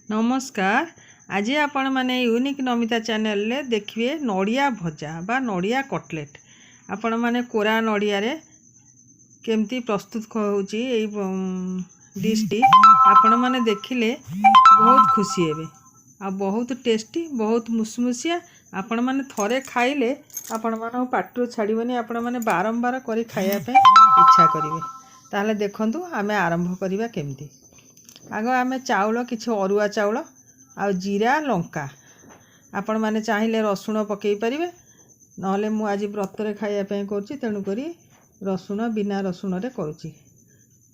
नमस्कार। आज आपण माने यूनिक नमिता चैनल ले देखिए नड़िया भजा बा नड़िया कटलेट। आपण माने कोरा नड़िया रे केमती प्रस्तुत होउची एई डिश टी आपण माने देखिले बहुत खुशी हेबे आ बहुत टेस्टी बहुत मुसमुसिया। आपण माने थरे खाइले आपण मानो पाटरू छाड़ीबनी। आपण माने बारंबार करी खाया पे इच्छा करिवे। ताले देखंतु आमे आरंभ करिवा केमती। आग आमे चाउल किछि अरुआ चाउल आ जीरा लंका आपण माने चाहिए रसुण पकई पारिबे। नहले मु आज व्रत रे खाइया पे करछि तेनु करी रसुण बिना रसुण रे करूछि।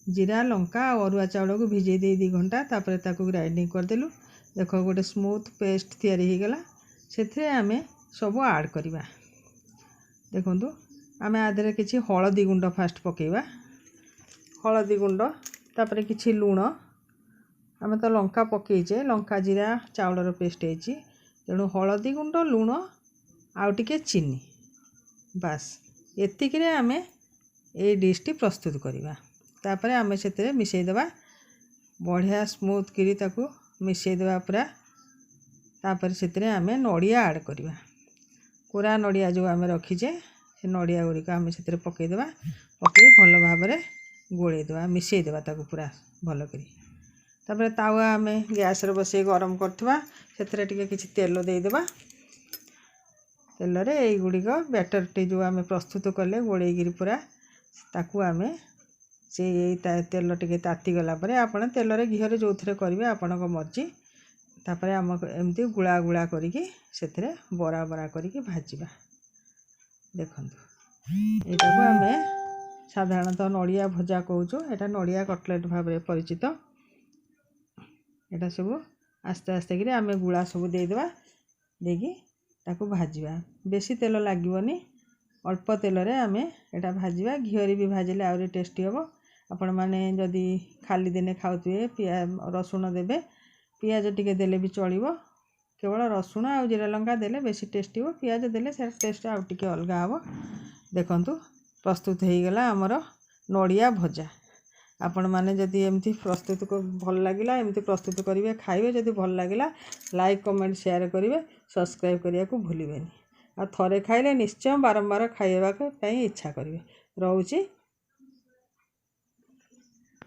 जीरा लंका आ अरुआ चाउल को भिजै दे 2 घंटा तापर ताकू ग्राइंडिंग कर देलु। देखो गोटे स्मूथ पेस्ट तैयारी हो गला। सेथे आमे सब ऐड करिबा। देखंतु आमे आधरे किछि हळदी गुंड फास्ट पकेइबा। हळदी गुंड तापर किछि लूण आमे तो लंका पकईचे लंका जीरा चाउलर पेस्ट है तेणु हलदी गुंड लूण आउ टिके चीनी बास एतिक आमे ए डिश टी प्रस्तुत करवा। तापर आमे सेते मिसई देबा बढ़िया स्मूथ करी ताकू मिसई देबा पूरा। तापर सेते आमे नड़िया ऐड करवा। कोरा नड़िया जो आमे रखीचे से नड़िया गुड़ी को आमे सेते पकई देबा। पकई भल भाव में गोले देबा मिसई देबा ताकू पूरा भल करी। तापर तावा आमे गैस रे बसे गरम करथवा सेतरे टिके किछि तेल दे देबा। तेल रे एई गुडी को बैटर टी जो आमे प्रस्तुत करले गोळेई गिरी पूरा ताकू आमे से एई तेल टिके ताती गला परे आपण तेल रे घियो रे जोथरे करबे आपण को मर्जी। तापर हम एमती गुळा गुळा करिकि सेतरे बरा बरा करिकि भाजीबा। देखंतु एटा को आमे साधारणतः नड़िया भजा कहूछु। एटा नड़िया कटलेट भाव रे परिचित। एटा सब आस्ते आस्ते कि आमे गुड़ा सब दे देबा देगी ताकू भाजीबा। बेसी तेल लागीबनी अल्प तेल रे आमे एटा भाजीबा। घिओरी भी भाजिले आउरी टेस्टी हबो। आपण माने जदी खाली दिने खाउतुए रसुण देबे पियाज टिके देले भी चलिबो। केवल रसुण आ जीरा लंका देले बेसी टेस्टी हो। पियाज देले से टेस्ट आउ टिके अलगा हबो। देखंतु प्रस्तुत हो गला हमर नड़िया भजा। आपण माने जदी एमती प्रस्तुत को भल लागिला एमती प्रस्तुत करिवे खाइबे। जदी भल लागिला लाइक कमेंट शेयर करिवे सब्सक्राइब करिया को भूलिबेनी। आ थरे खाइले निश्चय बारंबार खाइबा को पई इच्छा करिवे। रहउची।